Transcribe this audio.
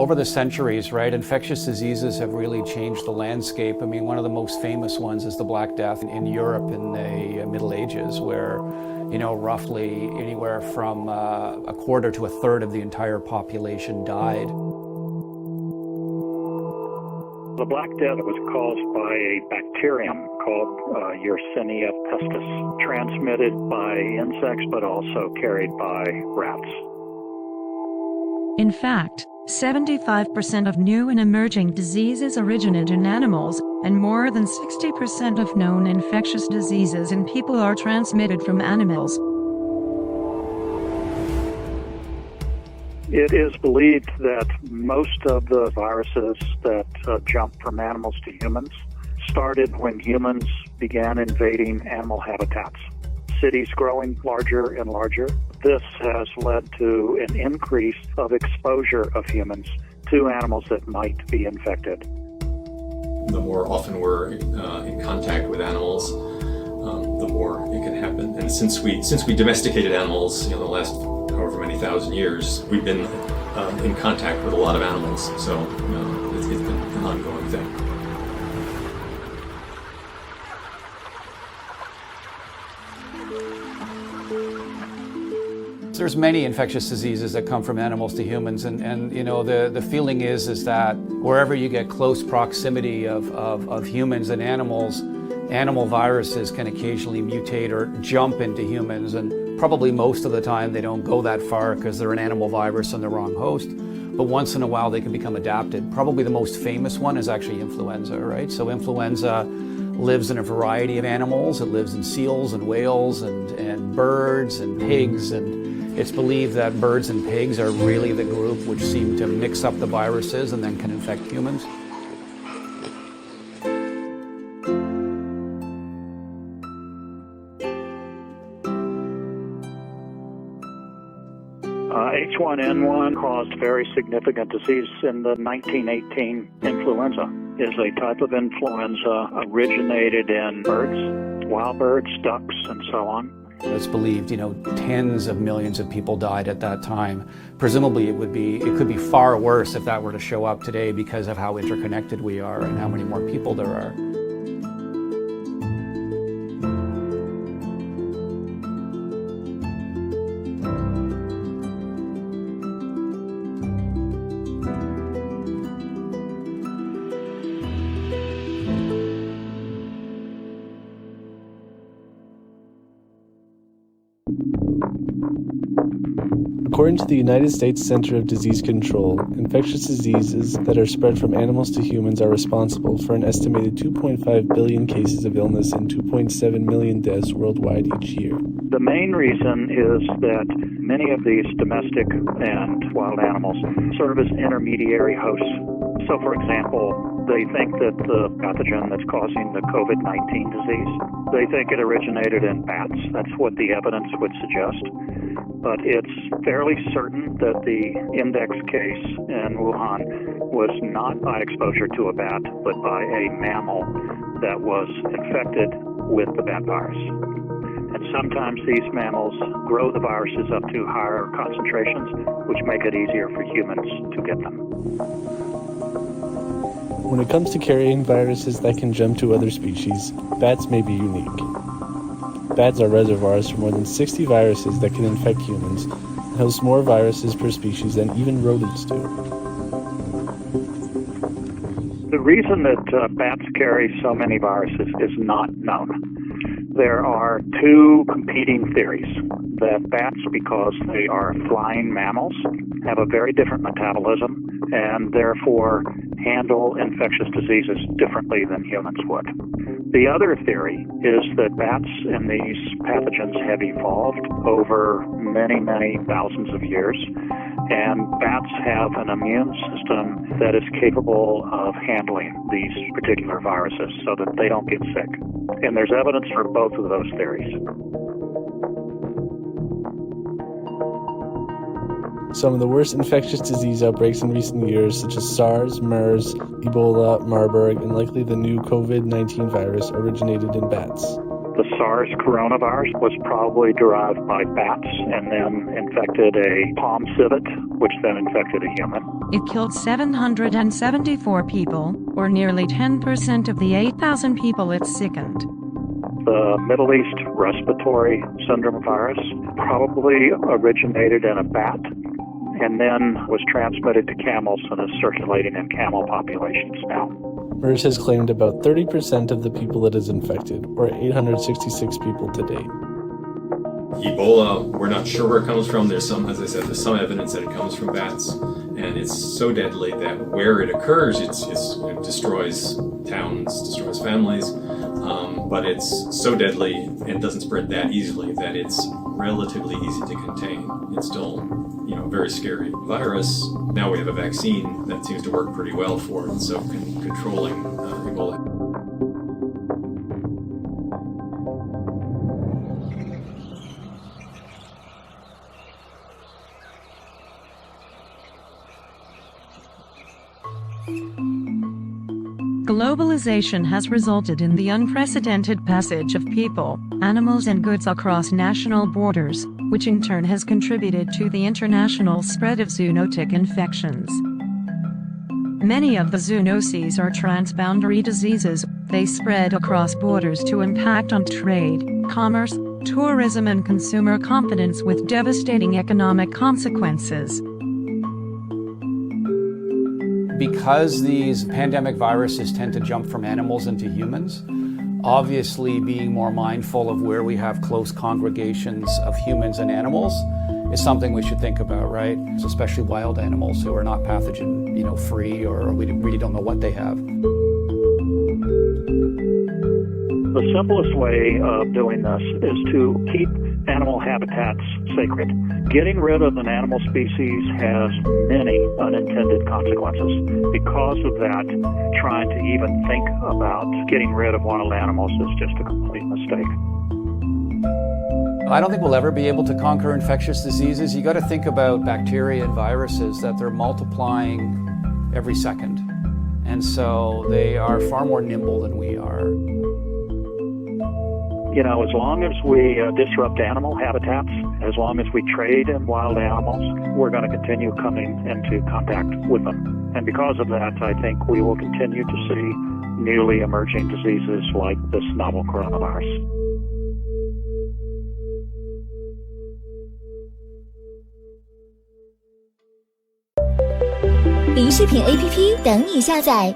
Over the centuries, right, infectious diseases have really changed the landscape. I mean, one of the most famous ones is the Black Death in Europe in the Middle Ages, where, roughly anywhere from a quarter to a third of the entire population died. The Black Death was caused by a bacterium called Yersinia pestis, transmitted by insects but also carried by rats. In fact, 75% of new and emerging diseases originate in animals, and more than 60% of known infectious diseases in people are transmitted from animals. It is believed that most of the viruses that jump from animals to humans started when humans began invading animal habitats. Cities growing larger and larger. This has led to an increase of exposure of humans to animals that might be infected. The more often we're in contact with animals, the more it can happen. And since we domesticated animals, the last however many thousand years, we've been in contact with a lot of animals. So it's been an ongoing thing. There's many infectious diseases that come from animals to humans, and the feeling is that wherever you get close proximity of humans and animals, animal viruses can occasionally mutate or jump into humans, and probably most of the time they don't go that far because they're an animal virus on the wrong host, but once in a while they can become adapted. Probably the most famous one is actually influenza, right? So influenza lives in a variety of animals. It lives in seals and whales and birds and pigs, and it's believed that birds and pigs are really the group which seem to mix up the viruses and then can infect humans. H1N1 caused very significant disease in the 1918 influenza. Is a type of influenza originated in birds, wild birds, ducks, and so on. It's believed, tens of millions of people died at that time. Presumably it could be far worse if that were to show up today because of how interconnected we are and how many more people there are. According to the United States Center of Disease Control, infectious diseases that are spread from animals to humans are responsible for an estimated 2.5 billion cases of illness and 2.7 million deaths worldwide each year. The main reason is that many of these domestic and wild animals serve as intermediary hosts. So, for example, they think that the pathogen that's causing the COVID-19 disease, they think it originated in bats. That's what the evidence would suggest. But it's fairly certain that the index case in Wuhan was not by exposure to a bat, but by a mammal that was infected with the bat virus. And sometimes these mammals grow the viruses up to higher concentrations, which make it easier for humans to get them. When it comes to carrying viruses that can jump to other species, bats may be unique. Bats are reservoirs for more than 60 viruses that can infect humans and host more viruses per species than even rodents do. The reason that bats carry so many viruses is not known. There are two competing theories that bats, because they are flying mammals, have a very different metabolism and therefore handle infectious diseases differently than humans would. The other theory is that bats and these pathogens have evolved over many, many thousands of years, and bats have an immune system that is capable of handling these particular viruses so that they don't get sick. And there's evidence for both of those theories. Some of the worst infectious disease outbreaks in recent years, such as SARS, MERS, Ebola, Marburg, and likely the new COVID-19 virus, originated in bats. The SARS coronavirus was probably derived by bats and then infected a palm civet, which then infected a human. it killed 774 people, or nearly 10% of the 8,000 people it sickened. The Middle East respiratory syndrome virus probably originated in a bat and then was transmitted to camels and is circulating in camel populations now. MERS has claimed about 30% of the people it has infected, or 866 people to date. Ebola, we're not sure where it comes from. There's some, as I said, there's some evidence that it comes from bats, and it's so deadly that where it occurs, it destroys towns, destroys families, but it's so deadly and doesn't spread that easily that it's relatively easy to contain. It's still, very scary virus. Now we have a vaccine that seems to work pretty well for it, so controlling Ebola. Globalization has resulted in the unprecedented passage of people, animals and goods across national borders, which in turn has contributed to the international spread of zoonotic infections. Many of the zoonoses are transboundary diseases. They spread across borders to impact on trade, commerce, tourism and consumer confidence with devastating economic consequences. Because these pandemic viruses tend to jump from animals into humans, obviously being more mindful of where we have close congregations of humans and animals is something we should think about, right? Especially wild animals who are not pathogen, free, or we really don't know what they have. The simplest way of doing this is to keep animal habitats sacred. Getting rid of an animal species has many unintended consequences. Because of that, trying to even think about getting rid of wild animals is just a complete mistake. I don't think we'll ever be able to conquer infectious diseases. You got to think about bacteria and viruses, that they're multiplying every second. And so they are far more nimble than we are. As long as we disrupt animal habitats, as long as we trade in wild animals, we're going to continue coming into contact with them. And because of that, I think we will continue to see newly emerging diseases like this novel coronavirus. 零视频 APP 等你下载。